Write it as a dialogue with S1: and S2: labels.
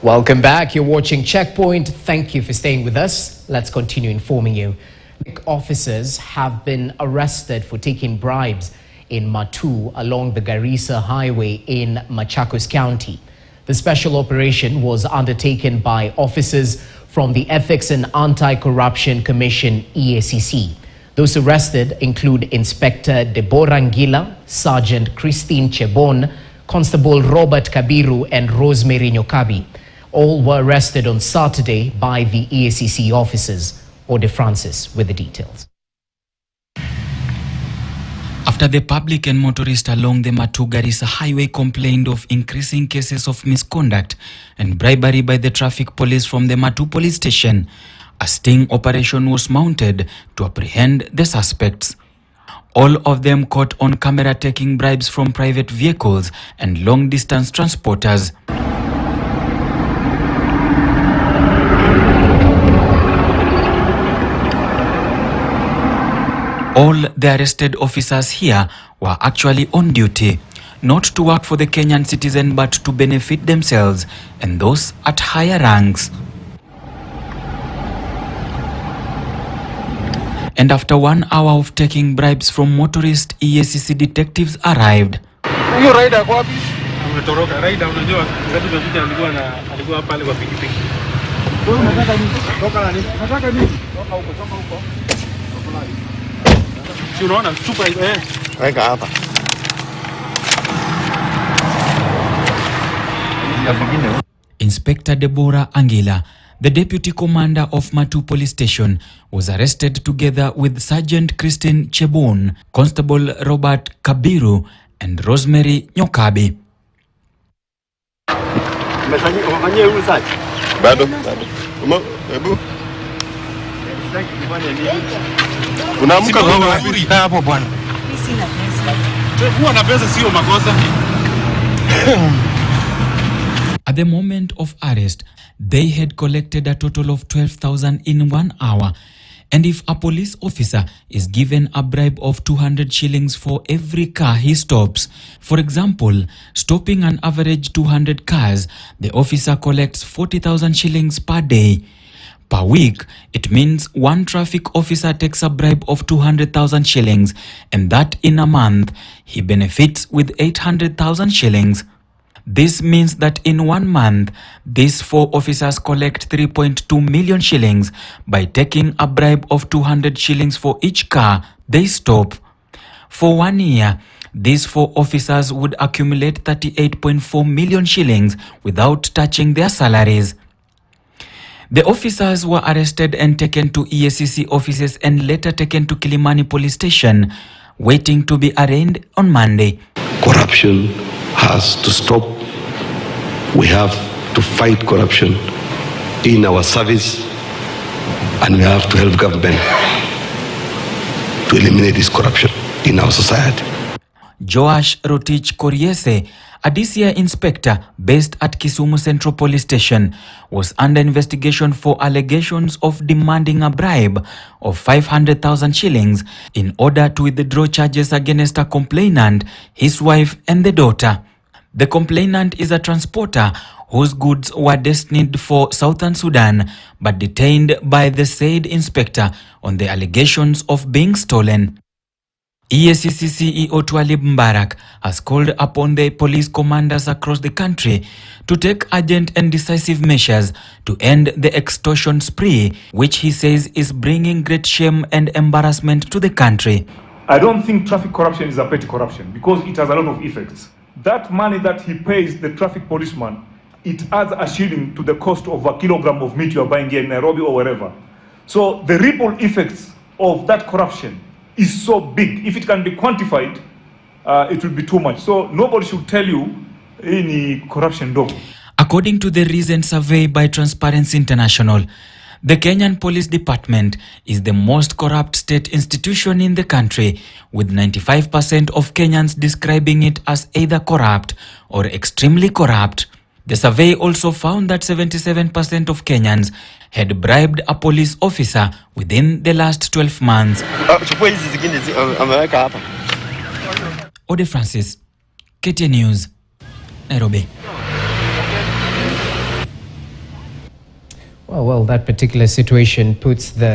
S1: Welcome back. You're watching Checkpoint. Thank you for staying with us. Let's continue informing you. Officers have been arrested for taking bribes in Matu along the Garissa Highway in Machakos County. The special operation was undertaken by officers from the Ethics and Anti-Corruption Commission EACC. Those arrested include Inspector Deborah Ngila, Sergeant Christine Chebon, Constable Robert Kabiru and Rosemary Nyokabi. All were arrested on Saturday by the EACC officers. Ode Francis with the details.
S2: After the public and motorists along the Matu-Garissa highway complained of increasing cases of misconduct and bribery by the traffic police from the Matu police station, a sting operation was mounted to apprehend the suspects. All of them caught on camera taking bribes from private vehicles and long-distance transporters. All the arrested officers here were actually on duty, not to work for the Kenyan citizen but to benefit themselves and those at higher ranks. And after 1 hour of taking bribes from motorists, EACC detectives arrived. Inspector Deborah Angila, the deputy commander of Matu police station, was arrested together with Sergeant Christine Chebon, Constable Robert Kabiru and Rosemary Nyokabi. At the moment of arrest, they had collected a total of 12,000 in 1 hour. And if a police officer is given a bribe of 200 shillings for every car he stops, for example, stopping an average 200 cars, the officer collects 40,000 shillings per day. Per week, it means one traffic officer takes a bribe of 200,000 shillings, and that in a month, he benefits with 800,000 shillings. This means that in 1 month, these 4 officers collect 3.2 million shillings by taking a bribe of 200 shillings for each car they stop. For 1 year, these 4 officers would accumulate 38.4 million shillings without touching their salaries. The officers were arrested and taken to EACC offices and later taken to Kilimani police station, waiting to be arraigned on Monday.
S3: Corruption has to stop. We have to fight corruption in our service, and we have to help government to eliminate this corruption in our society.
S2: Joash Rotich Koriese, a DCI inspector based at Kisumu Central Police Station, was under investigation for allegations of demanding a bribe of 500,000 shillings in order to withdraw charges against a complainant, his wife and the daughter. The complainant is a transporter whose goods were destined for Southern Sudan but detained by the said inspector on the allegations of being stolen. EACC CEO Twalib Mbarak has called upon the police commanders across the country to take urgent and decisive measures to end the extortion spree, which he says is bringing great shame and embarrassment to the country.
S4: I don't think traffic corruption is a petty corruption because it has a lot of effects. That money that he pays the traffic policeman, it adds a shilling to the cost of a kilogram of meat you are buying here in Nairobi or wherever. So the ripple effects of that corruption is so big. If it can be quantified, it will be too much. So nobody should tell you any corruption dog.
S2: According to the recent survey by Transparency International, the Kenyan Police Department is the most corrupt state institution in the country, with 95% of Kenyans describing it as either corrupt or extremely corrupt. The survey also found that 77% of Kenyans had bribed a police officer within the last 12 months. Ode Francis, KTN News, Nairobi.
S1: Well, that particular situation puts the